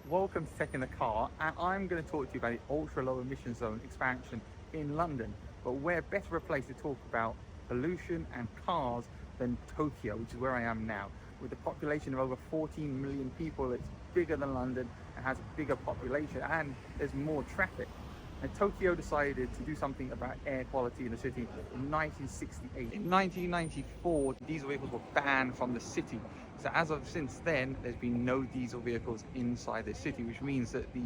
Welcome to Tech in the Car, and I'm going to talk to you about the ultra low emission zone expansion in London. But where better a place to talk about pollution and cars than Tokyo, which is where I am now. With a population of over 14 million people, it's bigger than London and has a bigger population, and there's more traffic. And Tokyo decided to do something about air quality in the city in 1968. In 1994, diesel vehicles were banned from the city. So as of since then, there's been no diesel vehicles inside the city, which means that the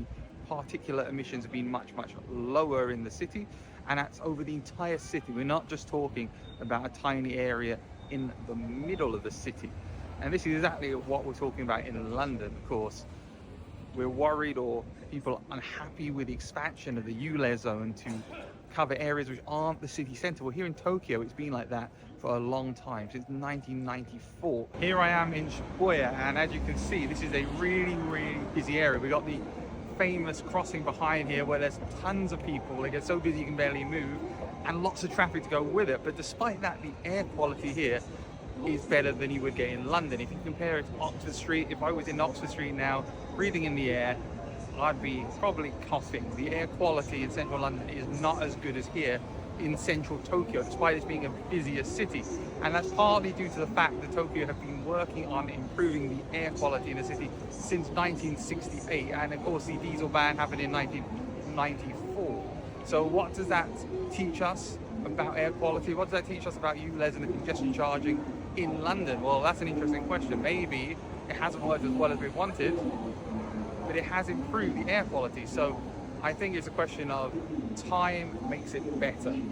particulate emissions have been much lower in the city, and that's over the entire city. We're not just talking about a tiny area in the middle of the city. And this is exactly what we're talking about in London, of course. We're worried, or people are unhappy with the expansion of the ULEZ zone to cover areas which aren't the city centre. Well, here in Tokyo, it's been like that for a long time, since 1994. Here I am in Shibuya, and as you can see, this is a really busy area. We've got the famous crossing behind here where there's tons of people. They get so busy you can barely move, and lots of traffic to go with it. But despite that, the air quality here is better than you would get in London. If you compare it to Oxford Street, if I was in Oxford Street now, breathing in the air, I'd be probably coughing. The air quality in central London is not as good as here in central Tokyo, despite this being a busier city. And that's partly due to the fact that Tokyo have been working on improving the air quality in the city since 1968. And of course, the diesel ban happened in 1994. So what does that teach us about air quality? What does that teach us about ULEZ and the congestion charging in London? Well, that's an interesting question. Maybe it hasn't worked as well as we wanted, but it has improved the air quality. So I think it's a question of time makes it better. And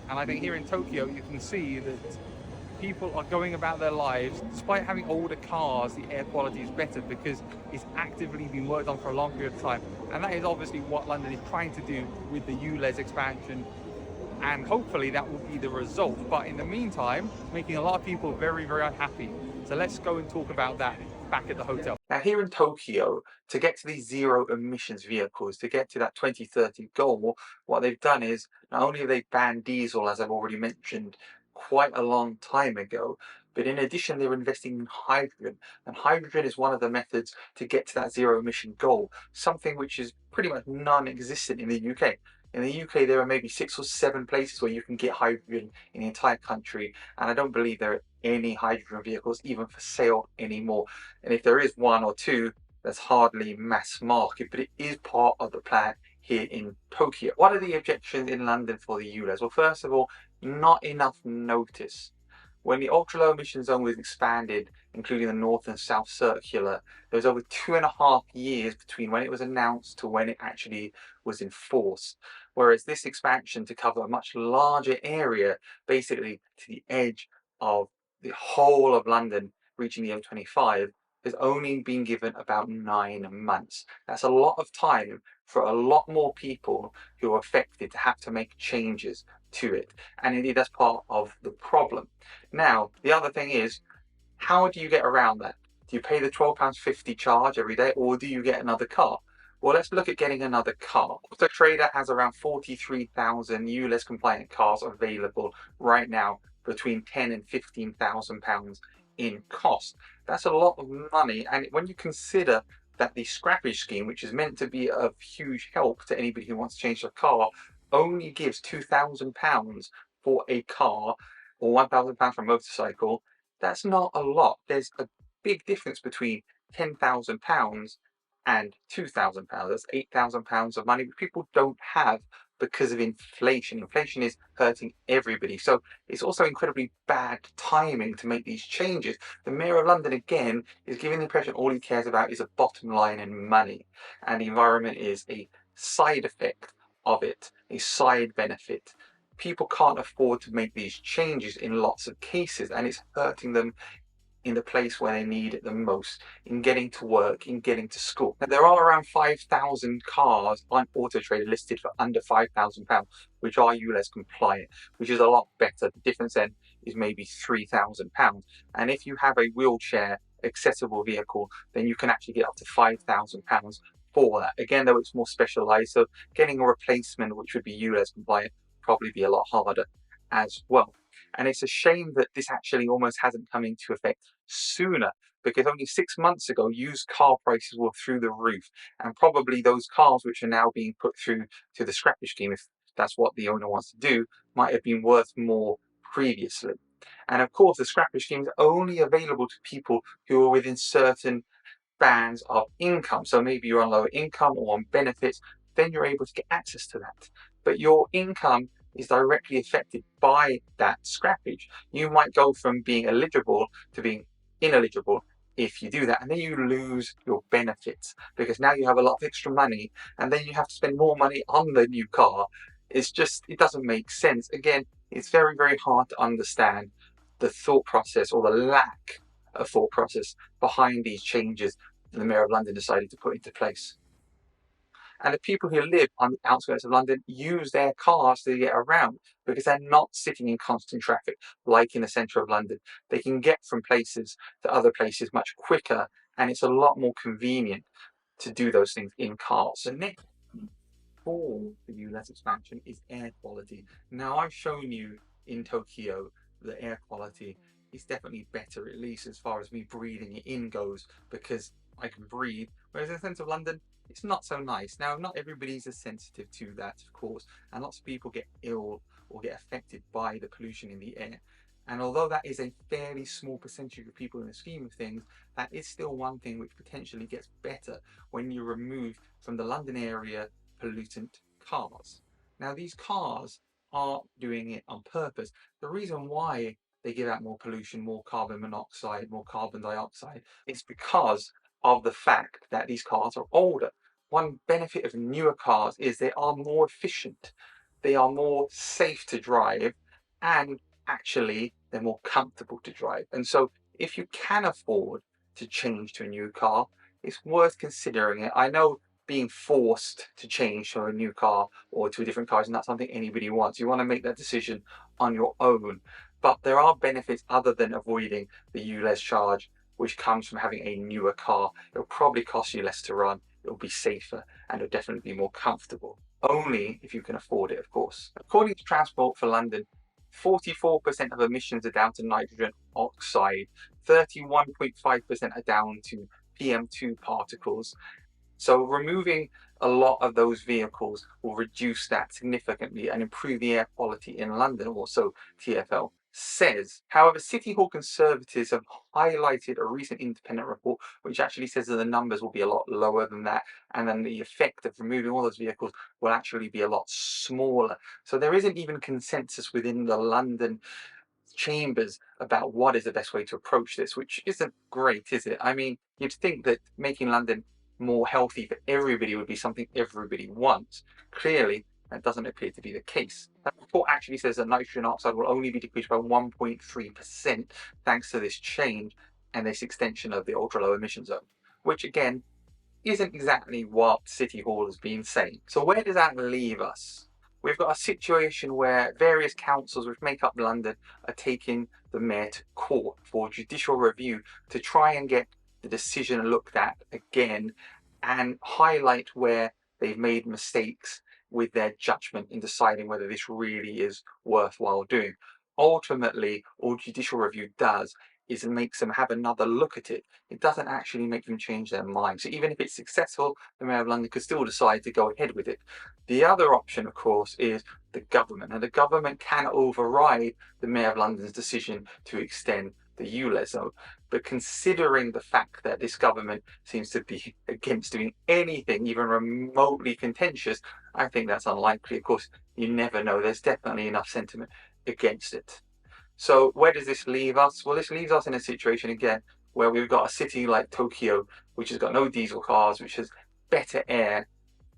I think here in Tokyo, you can see that people are going about their lives. Despite having older cars, the air quality is better because it's actively been worked on for a long period of time. And that is obviously what London is trying to do with the ULEZ expansion. And hopefully that will be the result. But in the meantime, making a lot of people very unhappy. So let's go and talk about that back at the hotel. Now here in Tokyo, to get to these zero emissions vehicles, to get to that 2030 goal, what they've done is not only have they banned diesel, as I've already mentioned, quite a long time ago, but in addition, they're investing in hydrogen. And hydrogen is one of the methods to get to that zero emission goal, something which is pretty much non-existent in the UK. In the UK, there are maybe 6 or 7 places where you can get hydrogen in the entire country, and I don't believe there are any hydrogen vehicles even for sale anymore. And if there is 1 or 2, that's hardly mass market, but it is part of the plan here in Tokyo. What are the objections in London for the ULEZ? Well, first of all, not enough notice. When the ultra-low emission zone was expanded, including the North and South Circular, there was over 2.5 years between when it was announced to when it actually was enforced. Whereas this expansion to cover a much larger area, basically to the edge of the whole of London, reaching the M25, has only been given about 9 months. That's a lot of time for a lot more people who are affected to have to make changes to it. And indeed, that's part of the problem. Now, the other thing is, how do you get around that? Do you pay the £12.50 charge every day, or do you get another car? Well, let's look at getting another car. Freetrade has around 43,000 ULEZ compliant cars available right now, between £10,000 and £15,000 in cost. That's a lot of money, and when you consider that the scrappage scheme, which is meant to be of huge help to anybody who wants to change their car, only gives £2,000 for a car or £1,000 for a motorcycle, that's not a lot. There's a big difference between £10,000 and £2,000. That's £8,000 of money which people don't have because of inflation. Inflation is hurting everybody. So it's also incredibly bad timing to make these changes. The Mayor of London, again, is giving the impression all he cares about is a bottom line and money. And the environment is a side effect of it, a side benefit. People can't afford to make these changes in lots of cases, and it's hurting them in the place where they need it the most, in getting to work, in getting to school. Now, there are around 5,000 cars on Auto Trader listed for under £5,000, which are ULEZ compliant, which is a lot better. The difference then is maybe £3,000. And if you have a wheelchair accessible vehicle, then you can actually get up to £5,000 for that. Again, though, it's more specialized, so getting a replacement which would be ULEZ compliant probably be a lot harder as well. And it's a shame that this actually almost hasn't come into effect sooner, because only 6 months ago, used car prices were through the roof. And probably those cars which are now being put through to the scrappage scheme, if that's what the owner wants to do, might have been worth more previously. And of course, the scrappage scheme is only available to people who are within certain bands of income. So maybe you're on lower income or on benefits, then you're able to get access to that. But your income is directly affected by that scrappage. You might go from being eligible to being ineligible if you do that, and then you lose your benefits because now you have a lot of extra money and then you have to spend more money on the new car. It's just, it doesn't make sense. Again, it's very, very hard to understand the thought process or the lack of thought process behind these changes that the Mayor of London decided to put into place. And the people who live on the outskirts of London use their cars to get around because they're not sitting in constant traffic like in the centre of London. They can get from places to other places much quicker, and it's a lot more convenient to do those things in cars. The next for the ULEZ expansion is air quality. Now, I've shown you in Tokyo the air quality is definitely better, at least as far as me breathing it in goes, because I can breathe, whereas in the centre of London, it's not so nice. Now, not everybody's as sensitive to that, of course, and lots of people get ill or get affected by the pollution in the air. And although that is a fairly small percentage of people in the scheme of things, that is still one thing which potentially gets better when you remove from the London area pollutant cars. Now, these cars aren't doing it on purpose. The reason why they give out more pollution, more carbon monoxide, more carbon dioxide, is because of the fact that these cars are older. One benefit of newer cars is they are more efficient, they are more safe to drive, and actually they're more comfortable to drive. And so if you can afford to change to a new car, it's worth considering it. I know being forced to change to a new car or to a different car is not something anybody wants. You want to make that decision on your own. But there are benefits other than avoiding the ULEZ charge, which comes from having a newer car. It'll probably cost you less to run, it'll be safer, and it'll definitely be more comfortable. Only if you can afford it, of course. According to Transport for London, 44% of emissions are down to nitrogen oxide, 31.5% are down to PM2 particles. So removing a lot of those vehicles will reduce that significantly and improve the air quality in London, also TfL says. However, City Hall Conservatives have highlighted a recent independent report which actually says that the numbers will be a lot lower than that, and then the effect of removing all those vehicles will actually be a lot smaller. So there isn't even consensus within the London chambers about what is the best way to approach this, which isn't great, is it? I mean, you'd think that making London more healthy for everybody would be something everybody wants. Clearly, that doesn't appear to be the case. That report actually says that nitrogen oxide will only be decreased by 1.3% thanks to this change and this extension of the ultra low emission zone, which again isn't exactly what City Hall has been saying. So where does that leave us? We've got a situation where various councils which make up London are taking the mayor to court for judicial review to try and get the decision looked at again and highlight where they've made mistakes with their judgment in deciding whether this really is worthwhile doing. Ultimately, all judicial review does is it makes them have another look at it. It doesn't actually make them change their mind. So even if it's successful, the Mayor of London could still decide to go ahead with it. The other option, of course, is the government. And the government can override the Mayor of London's decision to extend the ULEZ zone. But considering the fact that this government seems to be against doing anything even remotely contentious, I think that's unlikely. Of course, you never know. There's definitely enough sentiment against it. So where does this leave us? Well, this leaves us in a situation again where we've got a city like Tokyo, which has got no diesel cars, which has better air,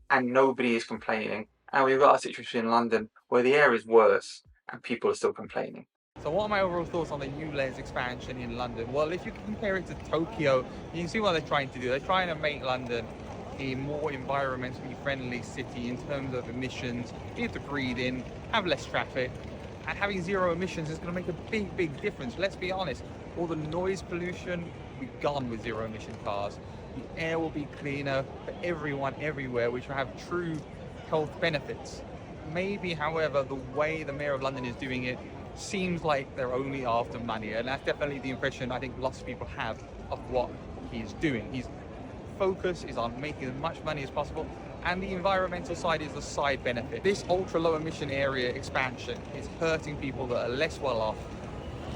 and nobody is complaining. And we've got a situation in London where the air is worse and people are still complaining. So what are my overall thoughts on the ULEZ expansion in London? Well, if you compare it to Tokyo, you can see what they're trying to do. They're trying to make London a more environmentally friendly city in terms of emissions, be able to breathe in, have less traffic, and having zero emissions is going to make a big difference. Let's be honest, all the noise pollution will be gone with zero emission cars. The air will be cleaner for everyone everywhere, which will have true health benefits. Maybe, however, the way the Mayor of London is doing it seems like they're only after money, and that's definitely the impression I think lots of people have of what he's doing. His focus is on making as much money as possible, and the environmental side is the side benefit. This ultra low emission area expansion is hurting people that are less well off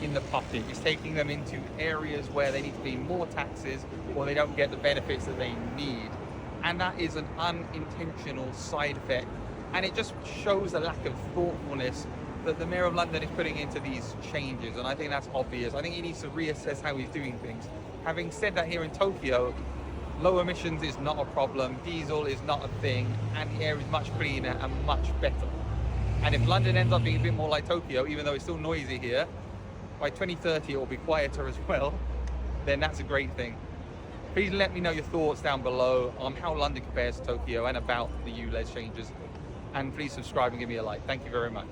in the pocket. It's taking them into areas where they need to pay more taxes or they don't get the benefits that they need. And that is an unintentional side effect. And it just shows a lack of thoughtfulness that the Mayor of London is putting into these changes. And I think that's obvious. I think he needs to reassess how he's doing things. Having said that, here in Tokyo, low emissions is not a problem, diesel is not a thing, and the air is much cleaner and much better. And if London ends up being a bit more like Tokyo, even though it's still noisy here, by 2030 it will be quieter as well, then that's a great thing. Please let me know your thoughts down below on how London compares to Tokyo and about the ULEZ changes. And please subscribe and give me a like. Thank you very much.